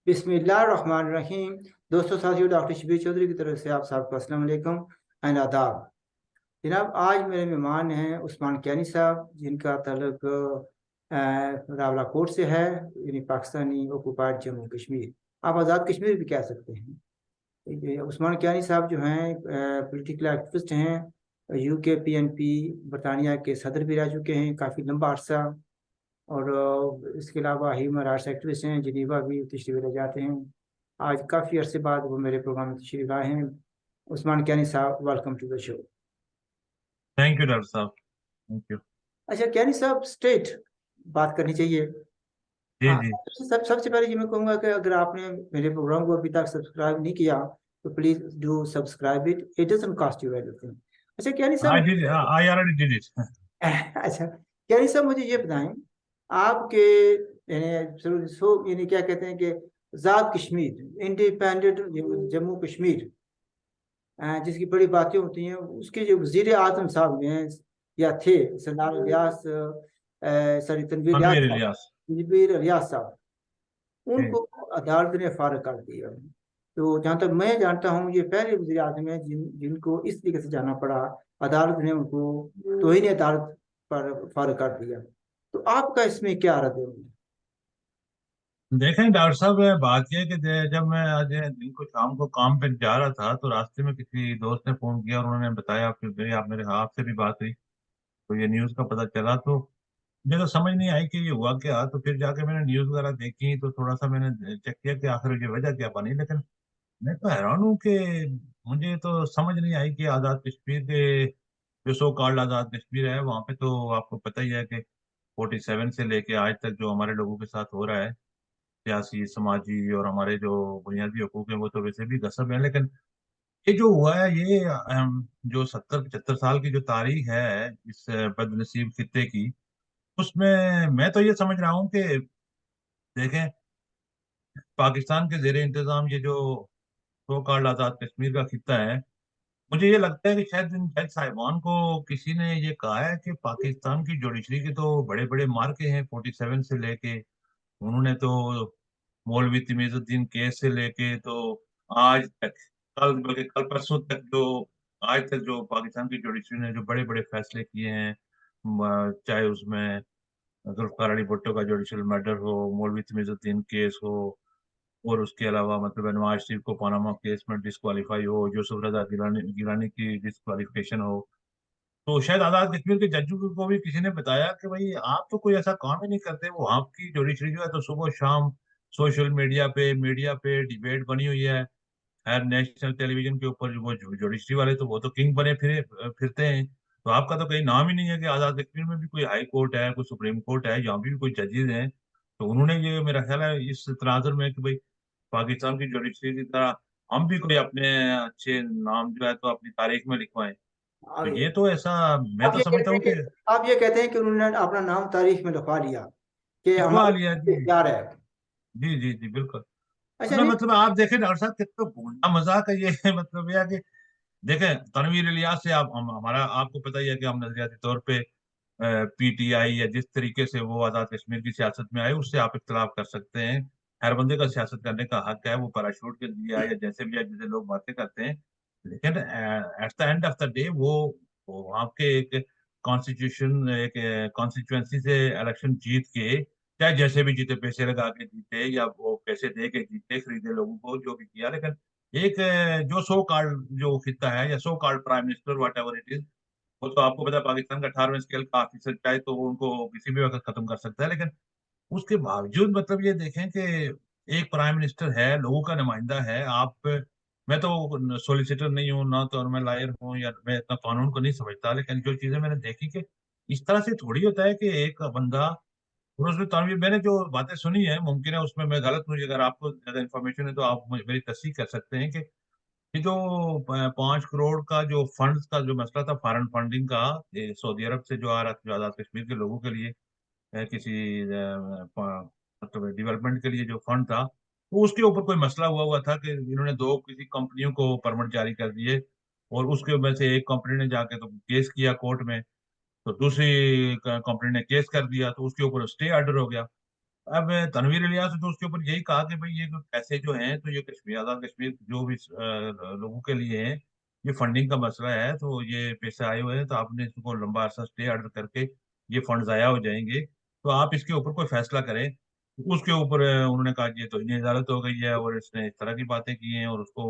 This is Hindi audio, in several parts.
बिस्मिल्लाहिर्रहमानिर्रहीम। दोस्तों, साथियों, डॉक्टर शबीर चौधरी की तरफ से आप सबको अस्सलाम वालेकुम एंड आदाब। जनाब, आज मेरे मेहमान हैं उस्मान कियानी साहब, जिनका ताल्लुक रावलाकोट से है, यानी पाकिस्तानी ऑक्युपाइड जम्मू कश्मीर। आप आज़ाद कश्मीर भी कह सकते हैं। ये उस्मान कियानी साहब जो हैं पॉलिटिकल एक्टिविस्ट हैं, यूके पीएनपी बरतानिया के सदर भी रह चुके हैं काफ़ी लंबा अरसा। और इसके अलावा ह्यूमन राइट्स एक्टिविस्ट हैं, जिनीवा भी तशरीफ ले जाते हैं। आज काफ़ी अरसे बाद वो मेरे प्रोग्राम में तशरीफ लाए हैं। उस्मान कियानी साहब, welcome to the show. Thank you doctor साहब। Thank you. अच्छा कियानी साहब, स्ट्रेट बात करनी चाहिए। जी जी। सबसे पहले ये मैं कहूँगा कि अगर आपने मेरे प्रोग्राम को अभी तक सब्सक्राइब नहीं किया तो please do subscribe it, it doesn't cost you anything. अच्छा कियानी आई साहब। Did I already did it. अच्छा कियानी साहब, मुझे ये बताएं, आपके यानी यानी क्या कहते हैं कि आज़ाद कश्मीर, इंडिपेंडेंट जम्मू कश्मीर, जिसकी बड़ी बातें होती हैं, उसके जो वजीर आजम साहब हैं या थे, सरदार इलियास, सॉरी तनवीर इलियास तनवीर साहब, इलियास। तनवीर इलियास साहब, जी। उनको अदालत ने फारिग कर दिया। तो जहाँ तक मैं जानता हूँ, ये पहले वजीर आजम है जिनको इस तरीके से जाना पड़ा। अदालत ने उनको तौहीन अदालत पर फारिग कर दिया। तो आपका इसमें क्या रद्द है? देखें डॉक्टर साहब, बात यह है कि जब मैं आज दिन को शाम को काम पे जा रहा था तो रास्ते में किसी दोस्त ने फोन किया और उन्होंने बताया, फिर मेरी आप मेरे आपसे भी बात हुई तो ये न्यूज़ का पता चला। तो मुझे तो समझ नहीं आई कि ये हुआ क्या। तो फिर जाके मैंने न्यूज़ वगैरह देखी तो थोड़ा सा मैंने चेक किया कि आखिर ये वजह क्या बनी। लेकिन मैं तो हैरान हूँ कि मुझे तो समझ नहीं आई कि आज़ाद कश्मीर के जो सो कॉल्ड आज़ाद कश्मीर है वहाँ पे तो आपको पता ही है कि 47 से लेके आज तक जो हमारे लोगों के साथ हो रहा है, सियासी समाजी और हमारे जो बुनियादी हकूक हैं, वो तो वैसे भी गसब है। लेकिन ये जो हुआ है, ये जो 70-75 साल की जो तारीख है इस बदनसीब खित्ते की, उसमें मैं तो ये समझ रहा हूँ कि देखें, पाकिस्तान के जेर इंतजाम ये जो सो कॉल्ड आज़ाद कश्मीर का खित्ता है, मुझे ये लगता है कि शायद इन जज साहिबान को किसी ने ये कहा है कि पाकिस्तान की जुडिशरी के तो बड़े बड़े मार्के हैं 47 से लेके। उन्होंने तो मौलवी तमीजुद्दीन केस से लेके तो आज तक, कल बल्कि कल परसों तक जो आज तक जो पाकिस्तान की जुडिशरी ने जो बड़े बड़े फैसले किए हैं, चाहे उसमें जुल्फकार अली भुट्टो का जुडिशल मर्डर हो, मौलवी तमीजुद्दीन केस हो, और उसके अलावा मतलब नवाज शरीफ को पानामा केस में डिस्क्वालीफाई हो, यूसुफ रजा गिलानी गिलानी की डिस्क्वालिफिकेशन हो, तो शायद आजाद कश्मीर के जजों को भी किसी ने बताया कि भाई आप तो कोई ऐसा काम ही नहीं करते। वो आपकी जुडिशरी जो है तो सुबह शाम सोशल मीडिया पे डिबेट बनी हुई है। हर नेशनल टेलीविजन के ऊपर जो वो जुडिशरी वाले तो वो तो किंग बने फिरते हैं। तो आपका तो कहीं नाम ही नहीं है कि आजाद कश्मीर में भी कोई हाई कोर्ट है, कोई सुप्रीम कोर्ट है, यहाँ भी कोई जजेस हैं। तो उन्होंने ये मेरा ख्याल है इस तनाजुर में कि भाई पाकिस्तान की जुडिशरी की तरह हम भी कोई अपने अच्छे नाम जो है तो अपनी तारीख में लिखवाएं। तो आगे ये तो ऐसा मैं आप तो ये समझता कहते हूँ हैं कि कि आप ये कहते हैं कि उन्होंने अपना नाम तारीख में लिखवा लिया कि लिखवा हमारे लिया जी। प्यार है। जी जी जी बिल्कुल। अच्छा मतलब नहीं। मतलब आप देखें डॉक्टर साहब कितना भोला मजाक है ये मतलब यह है कि देखें, तनवीर इलियास से आप हमारा आपको पता ही है कि हम नजरियाती तौर पे पीटीआई या जिस तरीके से वो आजाद कश्मीर की सियासत में आए उससे आप इख्तलाफ कर सकते हैं। हर बंदे का सियासत करने का हक है, वो पैराशूट के लिए आए या जैसे भी आए, जैसे लोग बातें करते हैं। लेकिन at the end of the day वो आपके एक कॉन्स्टिट्यूशन एक कॉन्स्टिट्यूएंसी से इलेक्शन जीत के, चाहे जैसे भी जीते, पैसे लगा के जीते या वो पैसे दे के जीते, खरीदे लोगों को जो भी किया, लेकिन एक जो सो कॉल्ड जो खिता है या so called prime minister what ever it is, वो तो आपको पता है पाकिस्तान का 18वें स्केल का ऑफिसर चाहे तो वो उनको किसी भी वक्त खत्म कर सकता है। लेकिन उसके बावजूद मतलब ये देखें कि एक प्राइम मिनिस्टर है, लोगों का नुमाइंदा है। आप मैं तो सोलिसिटर नहीं हूँ ना, तो मैं लायर हूँ या मैं इतना कानून को नहीं समझता, लेकिन जो चीजें मैंने देखी कि इस तरह से थोड़ी होता है कि एक बंदा, और उसमें तनवीर मैंने जो बातें सुनी है, मुमकिन है उसमें मैं गलत हूँ, अगर आपको ज्यादा इन्फॉर्मेशन है तो आप मेरी तस्दीक कर सकते हैं कि ये जो 5 करोड़ का जो फंड्स का जो मसला था, फॉरेन फंडिंग का, ये सऊदी अरब से जो आ रहा था, जो आजाद कश्मीर के लोगों के लिए किसी मतलब डेवलपमेंट के लिए जो फंड था, तो उसके ऊपर कोई मसला हुआ था कि इन्होंने दो किसी कंपनियों को परमिट जारी कर दिए, और उसके में से एक कंपनी ने जाके तो केस किया कोर्ट में, तो दूसरी कंपनी ने केस कर दिया, तो उसके ऊपर स्टे ऑर्डर हो गया। अब तनवीर इलियास ने तो उसके ऊपर यही कहा कि भाई ये जो पैसे जो हैं तो ये कश्मीर, आजाद कश्मीर जो भी लोगों के लिए हैं, ये फंडिंग का मसला है, तो ये पैसे आए हुए हैं तो आपने इसको लंबा अरसा स्टे ऑर्डर करके ये फंड जाया हो जाएंगे, तो आप इसके ऊपर कोई फैसला करें। उसके ऊपर उन्होंने कहा कि ये तो इन्हें अदालत हो गई है और इसने इस तरह की बातें की हैं, और उसको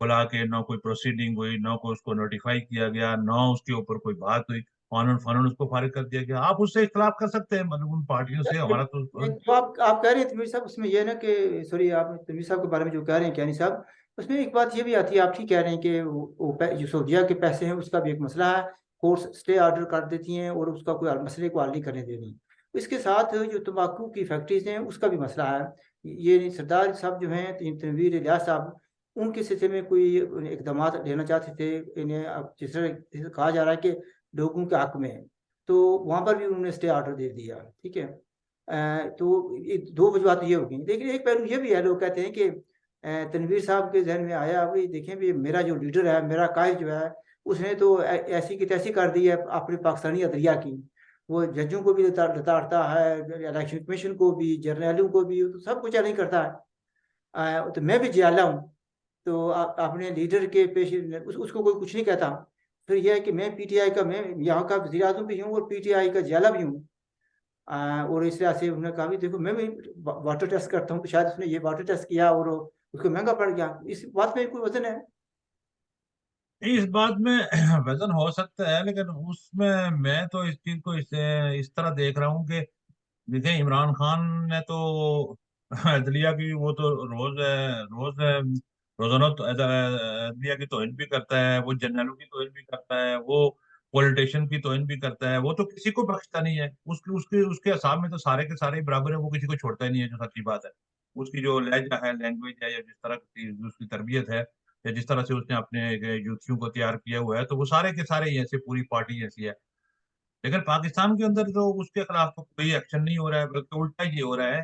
बुला के ना कोई प्रोसीडिंग हुई, ना कोई उसको नोटिफाई किया गया, ना उसके ऊपर कोई बात हुई, फानन फानन उसको फारिग कर दिया गया। आप उससे इख्तिलाफ कर सकते हैं, मतलब उन पार्टियों से, हमारा तो जो आप कह रहे हैं तमीर साहब, उसमें यह है ना कि सॉरी, आप तमीर साहब के बारे में जो कह रहे हैं कैनी साहब, उसमें एक बात ये भी आती है, आप ठीक कह रहे हैं कि जो सऊदीया के पैसे हैं उसका भी एक मसला है, कोर्ट स्टे ऑर्डर कर देती हैं और उसका कोई मसले को हल नहीं करने दे रही। इसके साथ जो तंबाकू की फैक्ट्रीज हैं उसका भी मसला है। ये सरदार साहब जो हैं, तनवीर इलियास साहब, उनके सिलसिले में कोई इकदाम लेना चाहते थे, इन्हें अब जिस तरह कहा जा रहा है कि लोगों के हक में है, तो वहां पर भी उन्होंने स्टे ऑर्डर दे दिया। ठीक है। तो ये दो वजूहत ये होगी, लेकिन एक पहलू ये भी है, लोग कहते हैं कि तनवीर साहब के जहन में आया भाई देखें भी मेरा जो लीडर है, मेरा कायद जो है, उसने तो ऐसी की तैसी कर दी है अपने पाकिस्तानी अदलिया की। वो जजों को भी लताड़ता है, इलेक्शन कमीशन को भी, जर्नैलों को भी, तो सब कुछ चैलेंज करता है। तो मैं भी जियाला हूँ, तो अपने लीडर के पेश उसको कोई कुछ नहीं कहता। फिर यह है कि मैं पीटीआई का, मैं यहाँ का वज़ीर आज़म भी हूँ और पीटीआई का जियाला भी हूँ। और इस तरह से उन्होंने कहा भी देखो मैं भी वाटर टेस्ट करता हूँ, तो शायद उसने ये वाटर टेस्ट किया और उसको महंगा पड़ गया। इस बात में कोई वजन है? इस बात में वजन हो सकता है, लेकिन उसमें मैं तो इस चीज को इस तरह देख रहा हूँ कि देखिए, इमरान खान ने तो अदलिया की वो तो रोज रोजाना तो अदलिया की तौहीन भी करता है, वो जनरलों की तौहीन भी करता है, वो पॉलिटिशियन की तौहीन भी करता है, वो तो किसी को बख्शता नहीं है। उसके उसके उसके हिसाब में तो सारे के सारे ही बराबर है, वो किसी को छोड़ता ही नहीं है, जो सच्ची बात है। उसकी जो लहजा है, लैंग्वेज है, या जिस तरह की उसकी तरबियत है, या जिस तरह से उसने अपने यूथियों को तैयार किया हुआ है, तो वो सारे के सारे ही ऐसे, पूरी पार्टी ऐसी है। लेकिन पाकिस्तान के अंदर तो उसके खिलाफ तो कोई एक्शन नहीं हो रहा है, बल्कि उल्टा ये हो रहा है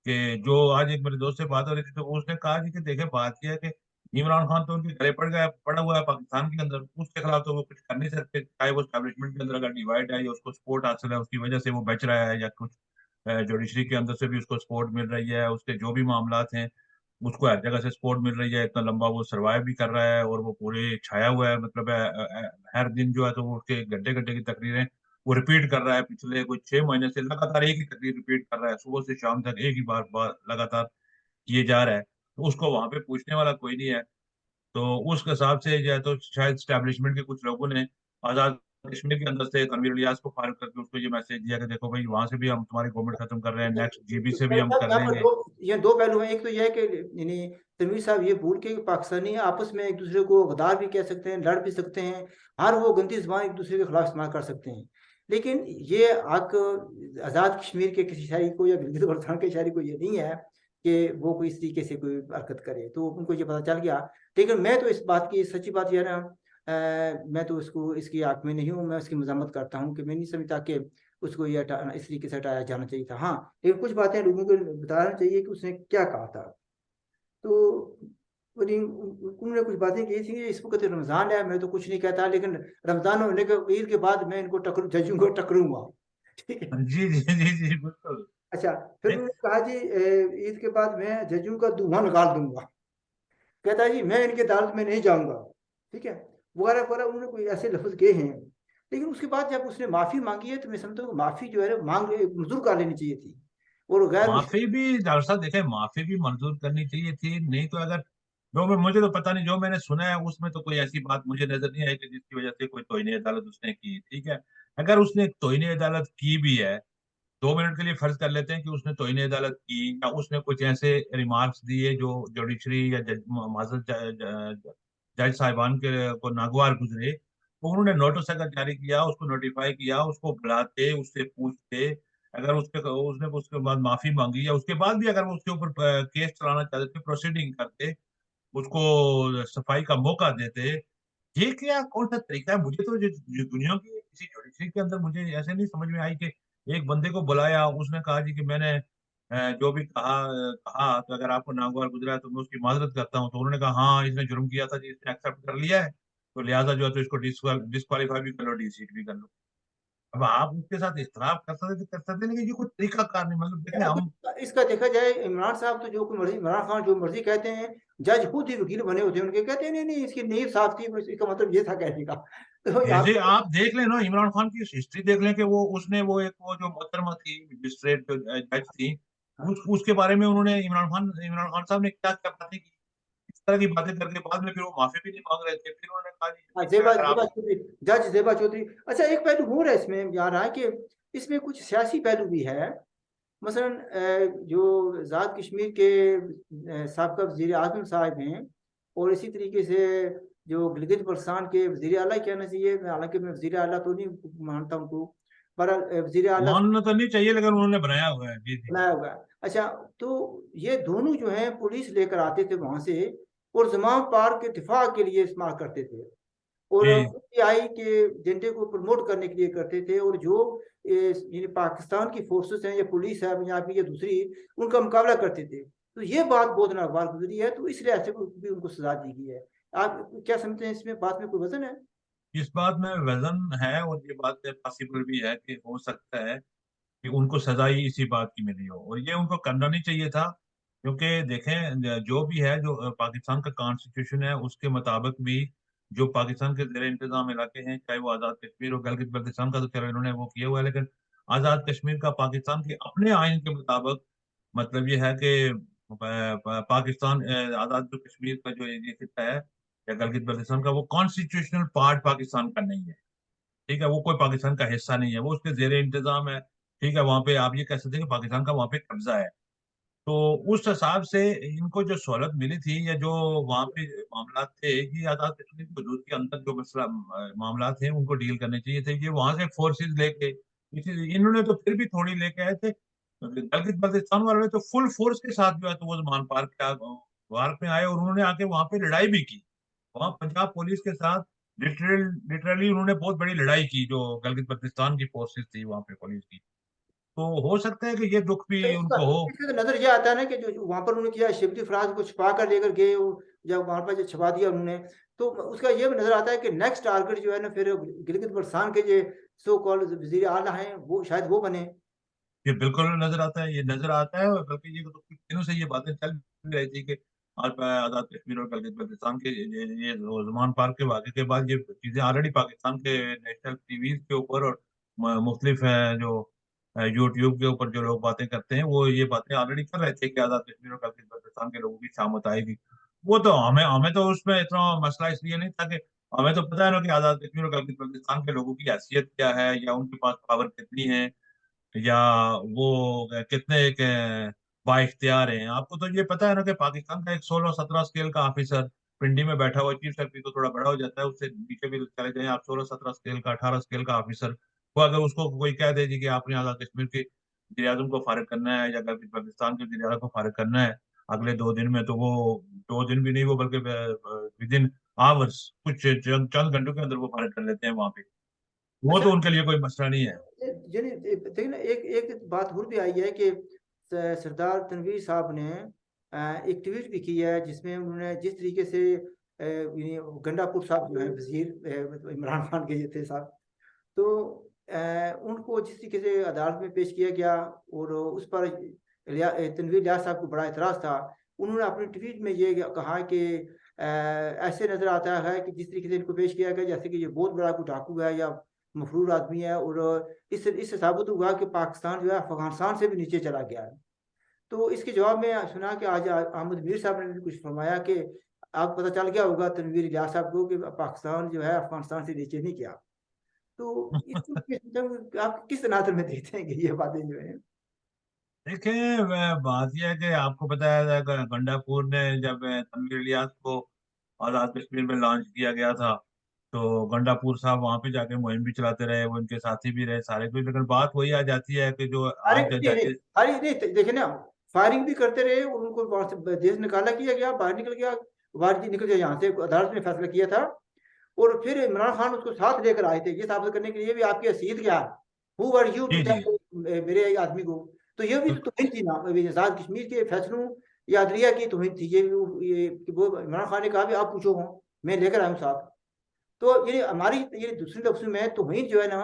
कि जो आज एक मेरे दोस्त से बात हो रही थी, तो उसने कहा जी कि देखे, बात यह है कि इमरान खान तो उनके गले पड़ गया, पड़ा हुआ है पाकिस्तान के अंदर, उसके खिलाफ तो वो कुछ कर नहीं सकते, चाहे वो स्टैब्लिशमेंट के अंदर अगर डिवाइड है या उसको सपोर्ट हासिल है, उसकी वजह से वो बच रहा है, या कुछ जुडिशरी के अंदर से भी उसको सपोर्ट मिल रही है, उसके जो भी मामलात हैं उसको हर जगह से सपोर्ट मिल रही है, इतना लंबा वो सर्वाइव भी कर रहा है, और वो पूरे छाया हुआ है, मतलब हर दिन जो है तो वो उसके घंटे घंटे की तकरीरें वो रिपीट कर रहा है, पिछले कुछ 6 महीने से लगातार एक ही तकरीर रिपीट कर रहा है, सुबह से शाम तक एक ही बार लगातार किए जा रहा है, तो उसको वहां पे पूछने वाला कोई नहीं है। तो उस हिसाब से जो है तो शायद स्टैब्लिशमेंट के कुछ लोगों ने आजाद कश्मीर के अंदर से तनवीर इलियास को फारिग करके उसको ये मैसेज दिया कि देखो भाई, वहां से भी हम तुम्हारी गवर्नमेंट खत्म कर रहे हैं, नेक्स्ट जीबी से भी हम कर यहाँ पर लेंगे। दो पहलू हैं। एक तो यह है कि यानी तनवीर साहब ये भूल के कि पाकिस्तानी आपस में एक दूसरे को गद्दार भी कह सकते हैं, लड़ भी सकते हैं, हर वो गंदी जबान एक दूसरे के खिलाफ इस्तेमाल कर सकते हैं। लेकिन ये हक आज़ाद कश्मीर के किसी शहरी को या गिलगित बल्तिस्तान के शहरी को ये नहीं है कि वो कोई इस तरीके से कोई हरकत करे, तो उनको ये पता चल गया। लेकिन मैं तो इस बात की सच्ची बात यह है ना, मैं तो इसको इसकी हक में नहीं हूँ, मैं उसकी मजम्मत करता हूँ कि मैं नहीं समझता कि उसको ये इस तरीके से हटाया जाना चाहिए था। हाँ, लेकिन कुछ बातें लोगों को बताना चाहिए कि उसने क्या कहा था। तो उन्होंने कुछ बातें की थी, इस वक्त रमजान है, मैं तो कुछ नहीं कहता, लेकिन रमजान होने के ईद के बाद मैं इनको जजों को टकरूंगा। ठीक है। जी जी जी जी, बिल्कुल। अच्छा, फिर नहीं, उन्होंने कहा जी ईद के बाद मैं जजों का धुआं निकाल दूंगा। कहता है जी मैं इनके अदालत में नहीं जाऊंगा। ठीक है। वगैरह वगैरह उन्होंने कोई ऐसे लफ्ज कहे हैं। लेकिन उसके बाद जब उसने माफी मांगी है, तो मैं समझता हूँ माफी जो है ना, मांग मंजूर कर लेनी चाहिए थी, और गैर मुश माफी भी डॉक्टर साहब देखे, माफी भी मंजूर करनी चाहिए थी, नहीं तो अगर मुझे तो पता नहीं, जो मैंने सुना है उसमें तो कोई ऐसी बात मुझे नजर नहीं आई कि जिसकी वजह से कोई तौहीन अदालत उसने की। ठीक है, अगर उसने तौहीन अदालत की भी है, 2 मिनट के लिए फर्ज कर लेते हैं कि उसने तौहीन अदालत की, या उसने कुछ ऐसे रिमार्क्स दिए जो जुडिशरी या जज माजर जज साहिबान के को नागवार गुजरे, तो उन्होंने नोटिस अगर जारी किया, उसको नोटिफाई किया, उसको बुलाते, उससे पूछते, अगर उसने उसके बाद माफी मांगी, या उसके बाद भी अगर वो उसके ऊपर केस चलाना चाहते थे, प्रोसीडिंग करते, उसको सफाई का मौका देते, ये क्या कौन सा तरीका है? मुझे तो जो दुनिया की किसी जुडिशरी के अंदर मुझे ऐसे नहीं समझ में आई कि एक बंदे को बुलाया, उसने कहा जी कि मैंने जो भी कहा, तो अगर आपको नागवार गुजरा है तो मैं उसकी माजरत करता हूँ, तो उन्होंने कहा हाँ, इसने जुर्म किया था जी, इसने एक्सेप्ट कर लिया है, तो लिहाजा जो है तो इसको डिस्क्वालीफाई भी कर लो, डिसीट भी कर लो। अब आप उसके साथ इख्तलाफ कर सकते लेकिन ये कोई तरीका कार नहीं, मतलब देखें हम। इसका देखा जाए, इमरान साहब तो जो मर्जी, इमरान खान जो मर्जी कहते हैं, जज खुद ही वकील बने होते हैं उनके, कहते हैं नहीं नहीं इसकी नींव साफ थी, इसका मतलब ये था कहने का। तो यहाँ जैसे पे आप देख लें ना, इमरान खान की हिस्ट्री देख लें कि वो उसने वो जो मोहतरमा थी मजिस्ट्रेट जो जज थी, उसके बारे में उन्होंने इमरान खान साहब ने क्या क्या बातें की, इस तरह की बातें करके बाद में फिर वो माफी भी नहीं मांग रहे थे, फिर उन्होंने कहा जी हाँ, ठीक है जेबा अगर जेबा आप। चौधरी, जज जेबा चौधरी। अच्छा, एक पहलू हो रहा है इसमें, याद रहा है कि इसमें कुछ सियासी पहलू भी है। मसलन जो आज़ाद कश्मीर के साबका वज़ीर आज़म साहब हैं, और इसी तरीके से जो गिलगित बल्तिस्तान के वज़ीर आला कहना चाहिए, हालांकि मैं वज़ीर आला तो नहीं मानता उनको, पर वज़ीर आला मानना तो नहीं चाहिए लेकिन उन्होंने बनाया हुआ है, जी जी। बनाया हुआ है। अच्छा, तो ये दोनों जो हैं पुलिस लेकर आते थे वहां से, और जमाम पार्क के दिफा के लिए इस्तेमाल करते थे, और जी पीटीआई के एजेंडे को प्रमोट करने के लिए करते थे, और जो यानी पाकिस्तान की फोर्सेस हैं या पुलिस है यहाँ की या दूसरी, उनका मुकाबला करते थे। तो ये बात बहुत नागवार गुजरी है, तो इस लिहाज से भी उनको सजा दी गई है। आप क्या समझते हैं, इसमें बात में कोई वजन है? इस बात में वजन है, और ये बात पॉसिबल भी है कि हो सकता है कि उनको सजा ही इसी बात की मिली हो, और ये उनको करना नहीं चाहिए था। क्योंकि देखें जो भी है, जो पाकिस्तान का कॉन्स्टिट्यूशन है उसके मुताबिक भी जो पाकिस्तान के जेर इंतजाम इलाके हैं, चाहे वो आज़ाद कश्मीर और गिलगित बल्तिस्तान का, तो चलो इन्होंने वो किया हुआ है, लेकिन आज़ाद कश्मीर का पाकिस्तान के अपने आइन के मुताबिक मतलब ये है कि पाकिस्तान आज़ाद जो कश्मीर का जो ये खिता है या गिलगित बल्तिस्तान का, वो कॉन्स्टिट्यूशनल पार्ट पाकिस्तान का नहीं है। ठीक है, वो कोई पाकिस्तान का हिस्सा नहीं है, वो उसके जेर इंतजाम है। ठीक है, वहां पे आप ये कह सकते हैं कि पाकिस्तान का वहां पे कब्जा है। तो उस हिसाब से इनको जो सहूलत मिली थी, या जो वहां पे मामला थे, कि आजाद कश्मीर के हदूद के अंदर जो मसला मामला थे उनको डील करने चाहिए थे, ये वहां से फोर्सेस लेके, इन्होंने तो फिर भी थोड़ी लेके आए थे। गिलगित बल्तिस्तान वालों ने तो फुल फोर्स के साथ जो है तो वो जमान पार्क में आए, और उन्होंने आके वहां पे लड़ाई भी की। वहां पंजाब पुलिस के साथ लिटरली उन्होंने बहुत बड़ी लड़ाई की, जो गिलगित बल्तिस्तान की फोर्सेस थी वहां पे पुलिस की। तो हो सकता है कि ये दुख भी तो इसका उनको हो। इसका तो नजर ये आता है ना कि जो वहां पर उन्होंने किया, शिवजी फराज को छुपा कर लेकर गए, जब वहां पर जो छुपा दिया उन्होंने, तो उसका ये भी नजर आता है कि नेक्स्ट टारगेट जो है ना, फिर गिलगित बल्तिस्तान के जो सो कॉल्ड वजीर आला हैं, वो शायद वो बने। ये बिल्कुल नजर आता है, ये नजर आता है, और बल्कि ये तो कुछ दिनों से ये बातें चल भी रही थी कि आज आजाद कश्मीर और गिलगित बल्तिस्तान के ये उस्मान पार्क के वाक़े के बाद ये चीजें ऑलरेडी पाकिस्तान के नेशनल टीवी के ऊपर और मुख्तलिफ जो यूट्यूब के ऊपर जो लोग बातें करते हैं, वो ये बातें ऑलरेडी कर रहे थे कि आजाद कश्मीर और गिलगित बल्तिस्तान के लोगों की शामत आएगी। वो तो हमें हमें तो उसमें इतना मसला इसलिए नहीं था कि हमें तो पता है ना कि आजाद कश्मीर और गिलगित बल्तिस्तान के लोगों की हैसियत क्या है, या उनके पास पावर कितनी है, या वो कितने के बाइख्तियार हैं। आपको तो ये पता है ना कि पाकिस्तान का एक 16-17 स्केल का ऑफिसर पिंडी में बैठा हुआ, चीफ सेक्रेटरी तो थोड़ा बड़ा हो जाता है, उससे नीचे भी चले जाएं आप, 16-17 स्केल का, 18 स्केल का ऑफिसर को अगर उसको कोई कह दे जी कि आपने आजाद कश्मीर के वज़ीर आज़म को फारिग करना है, या गिलगित बल्तिस्तान के वज़ीर आज़म को फारिग करना है अगले 2 दिन में, तो वो 2 दिन भी नहीं, वो बल्कि विद इन आवर्स, कुछ चंद चंद घंटों के अंदर वो फारिग कर लेते हैं वहां पे। वो अच्छा, तो उनके लिए कोई मसला नहीं है। यानी देखिए ना, एक एक बात और भी आई है कि सरदार तनवीर साहब ने एक ट्वीट भी की है, जिसमें उन्होंने जिस तरीके से यानी गंडापुर साहब जो है वजीर, मतलब इमरान खान के ये थे साहब, तो उनको जिस तरीके से अदालत में पेश किया गया, और उस पर तनवीर लियाज साहब को बड़ा एतराज़ था। उन्होंने अपने ट्वीट में ये कहा कि ऐसे नज़र आता है कि जिस तरीके से इनको पेश किया गया, जैसे कि ये बहुत बड़ा कोई डाकू है या मफरूर आदमी है, और इससे साबित हुआ कि पाकिस्तान जो है अफगानिस्तान से भी नीचे चला गया है। तो इसके जवाब में सुना कि आज अहमद मीर साहब ने भी कुछ फरमाया कि आपको पता चल गया होगा तनवीर इलियास साहब को कि पाकिस्तान जो है अफगानिस्तान से नीचे नहीं गया। तो आप किस तनातर में देखते हैं कि ये बातें जो है? देखिए बात यह है कि आपको पता है गंडापुर ने जब तनवीर इलियास को आजाद कश्मीर में लॉन्च किया गया था, तो गंडापुर साहब वहां पे जाके मुहिम भी चलाते रहे, वो इनके साथी भी रहे सारे कुछ, लेकिन बात वही आ जाती है कि जो अरे आज नहीं नहीं, जजेस। अरे नहीं, देखे ना, फायरिंग भी करते रहे, और उनको वहां से देश निकाला किया गया, बाहर निकल गया, बाहर निकल गया, यहाँ से अदालत ने फैसला किया था। और फिर इमरान खान उसको साथ लेकर आए थे, ये साबित करने के लिए भी आपकी हैसियत क्या है, हु आर यू टू जी जी। टेल मेरे आदमी को। तो ये भी तो तौहीन थी ना, अभी आजाद कश्मीर के फैसलों या अदलिया की तौहीन थी ये कि वो इमरान खान ने कहा भी आप पूछो हो, मैं लेकर आया हूँ साथ। तो ये हमारी ये दूसरे लफ्ज़ों में तौहीन जो है ना,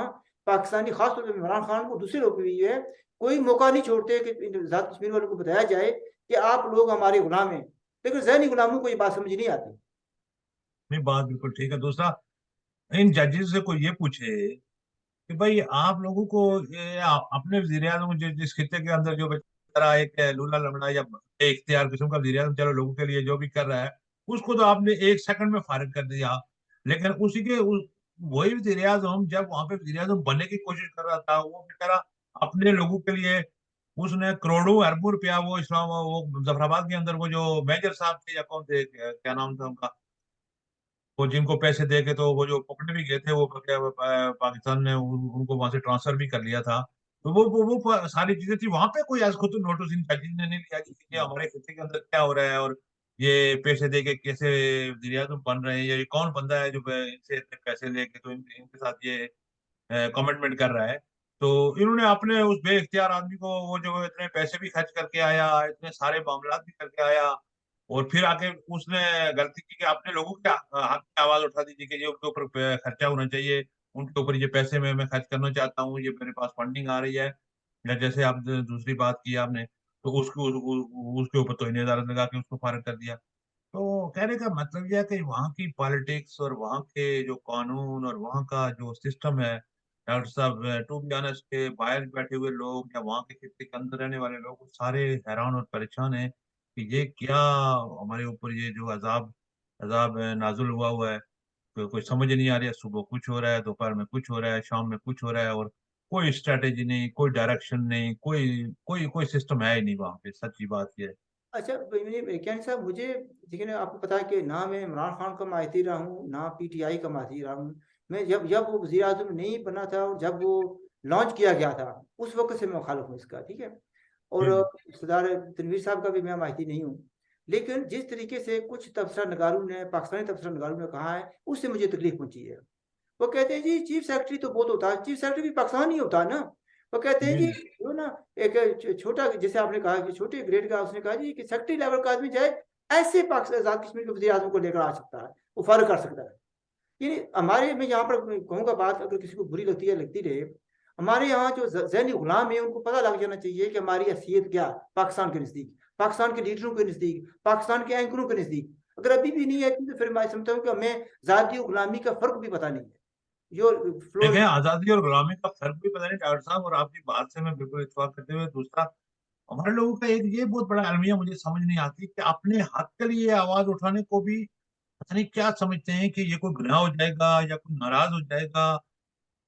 पाकिस्तानी खासतौर पर इमरान खान को, दूसरे लोग भी है, कोई मौका नहीं छोड़ते कि आजाद कश्मीर वालों को बताया जाए कि आप लोग हमारे गुलाम हैं, लेकिन जहनी गुलामों को ये बात समझ नहीं आती। नहीं, बात बिल्कुल ठीक है। दूसरा, इन जजेस से कोई ये पूछे कि भाई आप लोगों को अपने वजीर आजम जिस खित्ते के अंदर जो बेचारा एक लूला लंगड़ा या इख्तियार किस्म का वजीर आजम, चलो लोगों के लिए जो भी कर रहा है, उसको तो आपने एक सेकंड में फारिग कर दिया। लेकिन उसी के वही वजीर आजम जब वहां पे वजीर आजम बनने की कोशिश कर रहा था, वो बेचारा अपने लोगों के लिए उसने करोड़ों अरबों रुपया, वो इस्लाम वो मुजफ्फराबाद के अंदर वो जो मेजर साहब थे या कौन थे, क्या नाम था उनका, वो जिनको पैसे दे के तो वो जो पकड़े भी गए थे, वो पाकिस्तान ने उनको वहां से ट्रांसफर भी कर लिया था। तो सारी चीजें थी वहां पे। कोई आज खुद नोटिस इन जजेस ने नहीं लिया कि ये हमारे खिते के अंदर क्या हो रहा है, और ये पैसे दे के कैसे वजीर आज़म बन रहे हैं, या ये कौन बंदा है जो इनसे इतने पैसे लेके तो इनके साथ ये कमिटमेंट कर रहा है। तो इन्होंने अपने उस बेइख्तियार आदमी को, वो जो इतने पैसे भी खर्च करके आया, इतने सारे मामला भी करके आया, और फिर आके उसने गलती की कि अपने लोगों के हक में आवाज उठा दी थी कि ये उनके ऊपर खर्चा होना चाहिए, उनके ऊपर ये पैसे मैं खर्च करना चाहता हूँ, ये मेरे पास फंडिंग आ रही है। या जैसे आप दूसरी बात की आपने, तो उसके ऊपर तो अदालत लगा के उसको फारिग कर दिया। तो कहने का मतलब यह है कि वहाँ की पॉलिटिक्स और वहाँ के जो कानून और वहाँ का जो सिस्टम है, डॉक्टर साहब, टू बी ऑनेस्ट, के बाहर बैठे हुए लोग या वहाँ के खित्ते के अंदर रहने वाले लोग, वो सारे हैरान और परेशान हैं कि ये क्या हमारे ऊपर ये जो अजाब अजाब नाजुल हुआ है। तो कोई समझ नहीं आ रही है, सुबह कुछ हो रहा है, दोपहर में कुछ हो रहा है, शाम में कुछ हो रहा है, और कोई स्ट्रेटेजी नहीं, कोई डायरेक्शन नहीं, कोई कोई कोई सिस्टम है ही नहीं वहाँ पे। सच्ची बात ये है। अच्छा, वैज्ञानिक साहब, मुझे देखिए ना, आपको पता है कि ना मैं इमरान खान का माहिती रहा हूँ, ना पीटीआई का माहिती रहा हूँ। मैं जब जब वो वजीर आजम नहीं बना था और जब वो लॉन्च किया गया था, उस वक्त से मैं मुखालिफ हूँ इसका, ठीक है। और जी जी। सरदार तनवीर साहब का भी मैं माहिती नहीं हूँ। लेकिन जिस तरीके से कुछ तबसरा नगारों ने, पाकिस्तानी तबसरा नगारों ने कहा है, उससे मुझे तकलीफ पहुंची है। वो कहते हैं जी चीफ सेक्रेटरी तो बहुत होता है, चीफ सेक्रेटरी भी पाकिस्तान ही होता है ना। वो कहते हैं जी जी, जी। जो ना एक छोटा, जैसे आपने कहा कि छोटे ग्रेड का, उसने कहा जी कि सेक्रेटरी लेवल का आदमी जाए, ऐसे पाकिस्तान आजाद कश्मीर के वजीर आजम को लेकर आ सकता है, वो फर्क कर सकता है। ये हमारे, मैं यहाँ पर कहूँगा बात, अगर किसी को बुरी लगती है लगती रहे, हमारे यहाँ जो जहनी गुलाम है, उनको पता लग जाना चाहिए कि हमारी हैसियत क्या है पाकिस्तान के नज़दीक, पाकिस्तान के लीडरों के नज़दीक, पाकिस्तान के एंकरों के नज़दीक। अगर अभी भी नहीं है तो फिर मैं समझता हूँ कि हमें जाती और गुलामी का फर्क भी पता नहीं है। जो फ्लोर। देखें, आजादी और गुलामी का फर्क भी पता नहीं डॉक्टर साहब, और आपकी बात से मैं बिल्कुल इत्तेफाक करते हुए, दूसरा, हमारे लोगों का एक ये बहुत बड़ा अलमिया मुझे समझ नहीं आती कि अपने हक के लिए आवाज उठाने को भी पता नहीं क्या समझते हैं कि ये कोई गुनाह हो जाएगा या कोई नाराज हो जाएगा।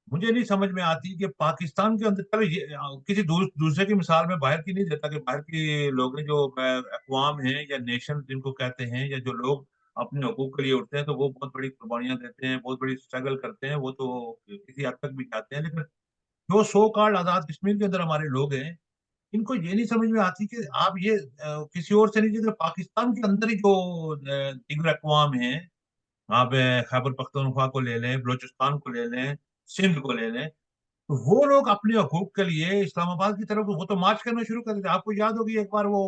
मुझे नहीं समझ में आती कि पाकिस्तान के अंदर, चलो ये किसी दूसरे की मिसाल में बाहर की नहीं देता कि बाहर के लोग हैं जो अकवाम हैं या नेशन जिनको कहते हैं, या जो लोग अपने हकूक के लिए उठते हैं, तो वो बहुत बड़ी कुर्बानियां देते हैं, बहुत बड़ी स्ट्रगल करते हैं, वो तो किसी हद तक भी जाते हैं। लेकिन जो सो कॉल्ड आजाद कश्मीर के अंदर हमारे लोग हैं, इनको ये नहीं समझ में आती कि आप ये किसी और से नहीं, जैसे पाकिस्तान के अंदर ही जो दीगर अकवाम हैं, आप खैबर पख्तूनख्वा को ले लें, बलूचिस्तान को ले लें, सिंध को ले लें, तो वो लोग अपने हकूक के लिए इस्लामाबाद की तरफ वो तो मार्च करना शुरू कर देते। आपको याद होगी एक बार वो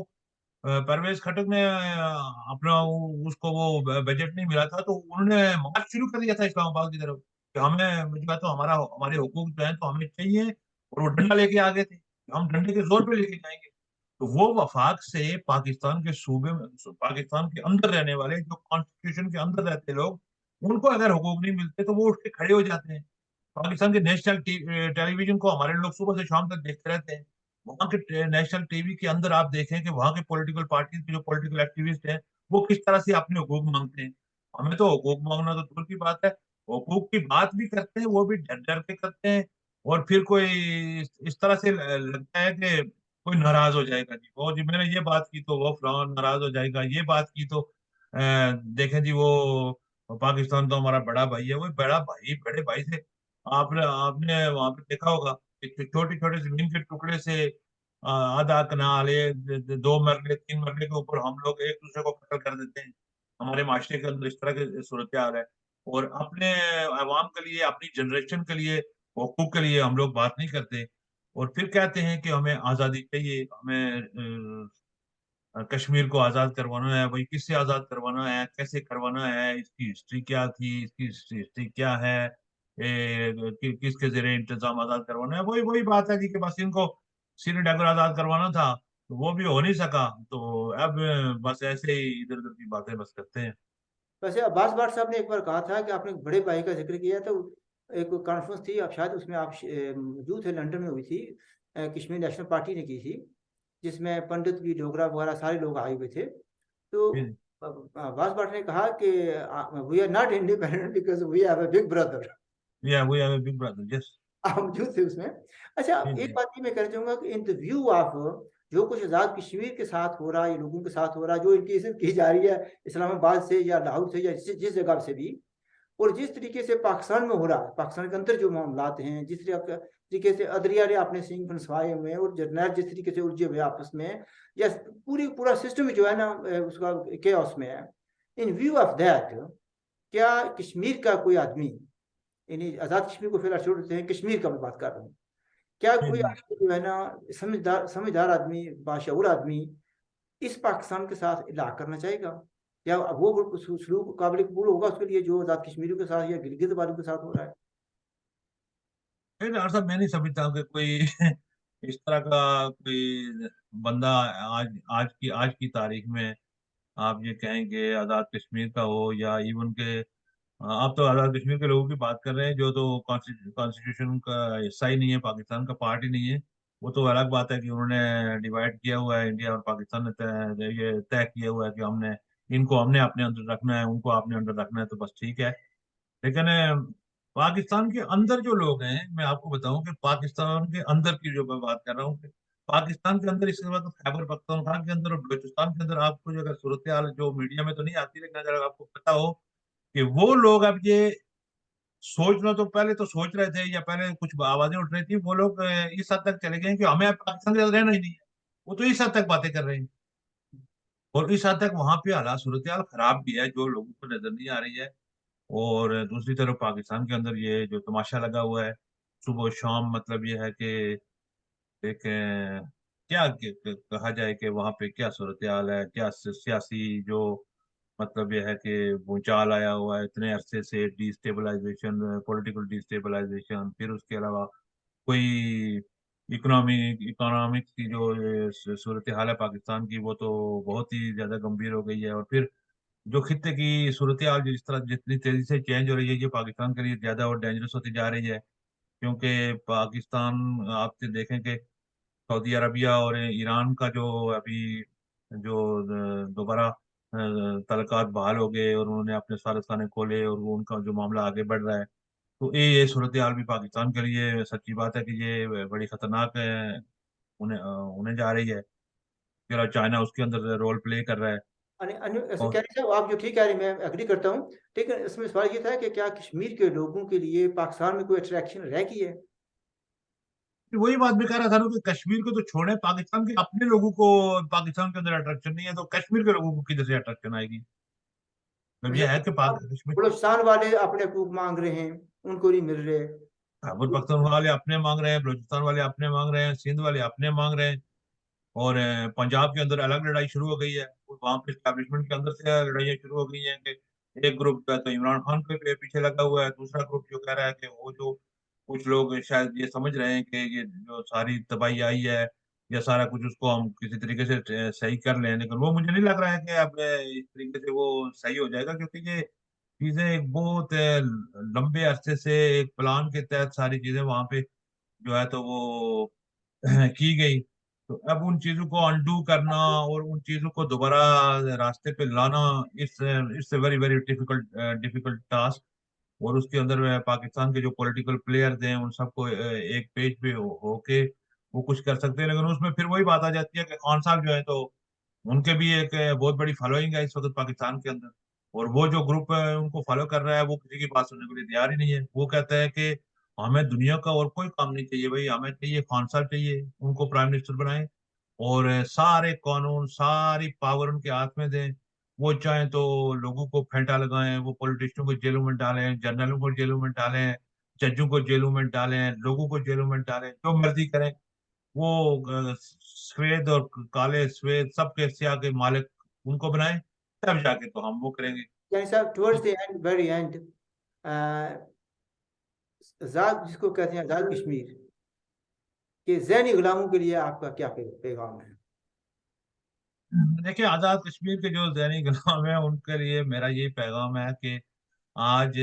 परवेज खटक ने अपना उसको वो बजट नहीं मिला था, तो उन्होंने मार्च शुरू कर दिया था इस्लामाबाद की तरफ कि हमें, मुझे कहा, तो हमारे हुकूक जो है तो हमें चाहिए, और वो डंडा लेके आ गए थे, हम डंडे के जोर पे लेके जाएंगे। तो वो वफाक से पाकिस्तान के सूबे में, पाकिस्तान के अंदर रहने वाले जो कॉन्स्टिट्यूशन के अंदर रहते लोग, उनको अगर हुकूक नहीं मिलते तो वो उठ के खड़े हो जाते हैं। पाकिस्तान के नेशनल टेलीविजन को हमारे लोग सुबह से शाम तक देखते रहते हैं। वहाँ के नेशनल टीवी के अंदर आप देखें कि वहाँ के पॉलिटिकल पार्टीज के जो पॉलिटिकल एक्टिविस्ट हैं, वो किस तरह से अपने हुकूक मांगते हैं। हमें तो हुकूक मांगना तो दूर की बात है, हुकूक की बात भी करते हैं वो भी डर डर के करते हैं। और फिर कोई इस तरह से लगता है कि कोई नाराज हो जाएगा जी, वो जी मैंने ये बात की तो वो फलान नाराज हो जाएगा, ये बात की तो देखें जी वो पाकिस्तान तो हमारा बड़ा भाई है। वो बड़ा भाई, बड़े भाई से आपने आपने वहां पे देखा होगा कि छोटे छोटे जमीन के टुकड़े से आधा कनाल, 2 मरले 3 मरले के ऊपर हम लोग एक दूसरे को कत्ल कर देते हैं। हमारे माशरे के अंदर इस तरह की सूरत हाल है, और अपने अवाम के लिए, अपनी जनरेशन के लिए, हकूक के लिए हम लोग बात नहीं करते। और फिर कहते हैं कि हमें आज़ादी चाहिए, हमें कश्मीर को आज़ाद करवाना है। भाई किससे आज़ाद करवाना है, कैसे करवाना है, इसकी हिस्ट्री क्या थी, इसकी हिस्ट्री क्या है, किसके जरिए इंतजाम आजाद करवाना है। वही वही बात है जी कि बस इनको श्रीनगर आजाद करवाना था, तो वो भी हो नहीं सका। तो अब बस ऐसे ही इधर उधर की बातें बस करते हैं। वैसे अब्बास भट्ट साहब ने एक बार कहा था कि आपने एक बड़े भाई का जिक्र किया था, एक कॉन्फ्रेंस थी, आप शायद उसमें आप मौजूद थे, लंदन में हुई थी, कश्मीर नेशनल पार्टी ने की थी, जिसमें पंडित भी, डोगरा वगैरह सारे लोग आए हुए थे। तो जी अब्बास भट्ट ने कहा कि we are not independent because we have a big brother. Yeah we have a big brother, yes. आप मौजूद थे उसमें। अच्छा, जी एक जी बात ये मैं कहना चाहूंगा कि इन द व्यू ऑफ जो कुछ आजाद कश्मीर के साथ हो रहा है, ये लोगों के साथ हो रहा है, जो इनकी इज्जत की जा रही है इस्लामाबाद से या लाहौर से या जिस जगह से भी, और जिस तरीके से पाकिस्तान में हो रहा है, पाकिस्तान के अंदर जो मामलात हैं, जिस तरीके से अदलिया ने अपने सिंह फंसवाए हुए हैं और जर्नैल जिस तरीके से उलझे हुए आपस में, या पूरा सिस्टम जो है ना उसका केओस में है। इन व्यू ऑफ दैट, क्या कश्मीर का कोई आदमी, यानी आजाद कश्मीर को फिलहाल छोड़ देते हैं, कश्मीर का मैं बात कर रहा हूँ, क्या जी कोई जी। आदमी जो है ना, समझदार समझदार आदमी, बाशऊर आदमी, इस पाकिस्तान के साथ इलाह करना चाहेगा? या वो सलूक काबिल कबूल होगा उसके लिए जो आजाद कश्मीरियों के साथ या गिलगित वालों के साथ हो रहा है? नहीं डॉक्टर साहब, मैं नहीं समझता हूँ कि कोई इस तरह का कोई बंदा आज आज की तारीख में आप ये कहेंगे आजाद कश्मीर का हो, या इवन के आप तो आजाद कश्मीर के लोगों की बात कर रहे हैं जो तो कॉन्स्टिट्यूशन का हिस्सा ही नहीं है, पाकिस्तान का पार्ट ही नहीं है। वो तो अलग बात है कि उन्होंने डिवाइड किया हुआ है, इंडिया और पाकिस्तान ने ये तय किया हुआ है कि हमने अपने अंदर रखना है, उनको अपने अंदर रखना है, तो बस ठीक है। लेकिन पाकिस्तान के अंदर जो लोग हैं, मैं आपको बताऊं कि पाकिस्तान के अंदर की जो मैं बात कर रहा हूँ कि पाकिस्तान के अंदर, इसके बाद तो खैबर पख्तूनख्वा के अंदर और बलूचिस्तान के अंदर आपको जो अगर सूरत हाल जो मीडिया में तो नहीं आती, लेकिन अगर आपको पता हो कि वो लोग अब ये सोचना, तो पहले तो सोच रहे थे या पहले कुछ आवाजें उठ रही थी, वो लोग इस हद तक चले गए हैं कि हमें अब पाकिस्तान के साथ रहना ही नहीं है। वो तो इस हद तक बातें कर रहे हैं, और इस हद तक वहां पे हालात सूरत हाल खराब भी है जो लोगों को नजर नहीं आ रही है। और दूसरी तरफ पाकिस्तान के अंदर ये जो तमाशा लगा हुआ है सुबह शाम, मतलब ये है कि एक क्या कहा जाए कि वहां पे क्या सूरत हाल है, क्या सियासी जो मतलब ये है कि भूचाल आया हुआ है इतने अरसे से, डिस्टेबलाइजेशन, पॉलिटिकल डिस्टेबलाइजेशन, फिर उसके अलावा कोई इकोनॉमिक्स की जो सूरत हाल है पाकिस्तान की, वो तो बहुत ही ज्यादा गंभीर हो गई है। और फिर जो खित्ते की सूरत हाल जिस तरह जितनी तेजी से चेंज हो रही है, ये पाकिस्तान के लिए ज्यादा और डेंजरस होती जा रही है। क्योंकि पाकिस्तान आप देखें कि सऊदी अरबिया और ईरान का जो अभी जो दोबारा तलकात बहाल हो गए और उन्होंने अपने सारसाने खोले, और वो उनका जो मामला आगे बढ़ रहा है, तो ये सूरत हाल भी पाकिस्तान के लिए सच्ची बात है कि ये बड़ी खतरनाक उन्हें जा रही है। फिर चाइना उसके अंदर रोल प्ले कर रहा है। ऐसे और कह रहे साहब, आप जो ठीक कह रहे हैं, मैं एग्री करता हूँ। लेकिन इसमें सवाल ये था कि क्या कश्मीर के लोगों के लिए पाकिस्तान में कोई अट्रैक्शन रह गई है? वही बात मैं कह रहा था ना कि कश्मीर को तो छोड़े, पाकिस्तान के अपने लोगों को पाकिस्तान के अंदर अट्रैक्शन नहीं है, तो कश्मीर के लोगों को किधर से अट्रैक्शन आएगी। मतलब ये है कि कश्मीर, बलूचिस्तान वाले अपने हकूक मांग रहे हैं, उनको नहीं मिल रहे। खैबर पख्तूनख्वा वाले अपने मांग रहे हैं, बलूचिस्तान वाले अपने मांग रहे हैं, सिंध वाले अपने मांग रहे हैं। और पंजाब के अंदर अलग लड़ाई शुरू हो गई है, और वहां पे स्टैब्लिशमेंट के अंदर से लड़ाइयाँ शुरू हो गई हैं कि एक ग्रुप जो है तो इमरान खान के पीछे लगा हुआ है, दूसरा ग्रुप जो कह रहा है कि वो जो कुछ लोग शायद ये समझ रहे हैं कि ये जो सारी तबाही आई है या सारा कुछ उसको हम किसी तरीके से सही कर लें, लेकिन वो मुझे नहीं लग रहा है कि अब इस तरीके से वो सही हो जाएगा। क्योंकि ये चीजें एक बहुत लंबे अरसे से एक प्लान के तहत सारी चीजें वहां पे जो है तो वो की गई। तो अब उन चीजों को अनडू करना और उन चीजों को दोबारा रास्ते पे लाना, it's very very difficult difficult task. और उसके अंदर पाकिस्तान के जो पॉलिटिकल प्लेयर्स हैं उन सबको एक पेज पे होके वो कुछ कर सकते हैं। लेकिन उसमें फिर वही बात आ जाती है कि खान साहब जो है तो उनके भी एक बहुत बड़ी फॉलोइंग है इस वक्त पाकिस्तान के अंदर। और वो जो ग्रुप उनको फॉलो कर रहा है वो किसी की बात सुनने के लिए तैयार ही नहीं है। वो कहता है कि हमें दुनिया का और कोई काम नहीं चाहिए भाई, हमें चाहिए खान साहब चाहिए, उनको प्राइम मिनिस्टर बनाए और सारे कानून सारी पावर उनके हाथ में दें। वो चाहें तो लोगों को फेंटा लगाएं, वो पॉलिटिशियन को जेलों में डालें, जनरलों को जेलों में डालें, जजों को जेलों में डालें, लोगों को जेलों में डालें, जो मर्जी करें। वो श्वेत और काले श्वेत सबके स्याह के मालिक उनको बनाए, तब जाके तो हम वो करेंगे। यानी साहब towards the end, very end, आज़ाद जिसको कहते हैं आज़ाद कश्मीर के ज़हनी गुलामों के लिए आपका क्या पैगाम है? देखिए, आज़ाद कश्मीर के जो ज़हनी गुलाम हैं उनके लिए मेरा यही पैगाम है कि आज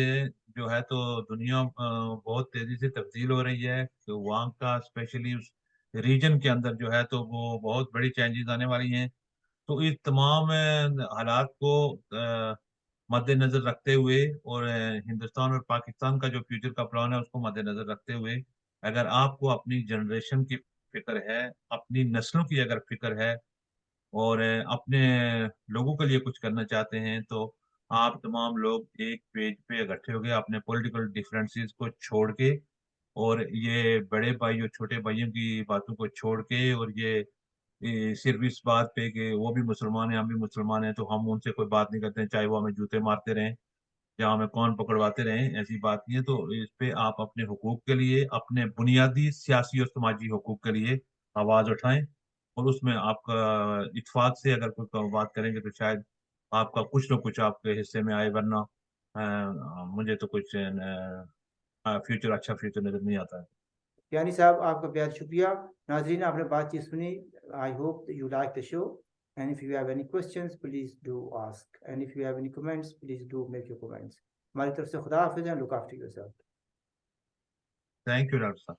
जो है तो दुनिया बहुत तेज़ी से तब्दील हो रही है, तो वहाँ का स्पेशली उस रीजन के अंदर जो है तो वो बहुत बड़ी चेंजेज़ आने वाली हैं। तो इस तमाम हालात को मद्देनज़र रखते हुए और हिंदुस्तान और पाकिस्तान का जो फ्यूचर का प्लान है उसको मद्देनज़र रखते हुए, अगर आपको अपनी जनरेशन की फ़िक्र है, अपनी नस्लों की अगर फ़िक्र है और अपने लोगों के लिए कुछ करना चाहते हैं, तो आप तमाम लोग एक पेज पे इकट्ठे हो गए, अपने पॉलिटिकल डिफरेंसेस को छोड़ के और ये बड़े भाई और छोटे भाइयों की बातों को छोड़ के और ये सिर्फ़ इस बात पे कि वो भी मुसलमान हैं, हम भी मुसलमान हैं, तो हम उनसे कोई बात नहीं करते हैं, चाहे वो हमें जूते मारते रहें या हमें कौन पकड़वाते रहें, ऐसी बात नहीं है। तो इस पे आप अपने हुकूक के लिए, अपने बुनियादी सियासी और समाजी हुकूक के लिए आवाज़ उठाएँ और उसमें आपका इत्तेफ़ाक से अगर कोई बात करेंगे तो शायद आपका कुछ न कुछ आपके हिस्से में आए, वरना मुझे तो कुछ फ्यूचर अच्छा फ्यूचर नज़र नहीं आता है। यानी साहब आपका बेहद शुक्रिया। नाज़रीन आपने बातचीत सुनी। I hope you like the show and if you have any questions please do ask and if you have any comments please do make your comments. हमारी तरफ से खुदा हाफिज़ and look after yourself. Thank you doctor साहब।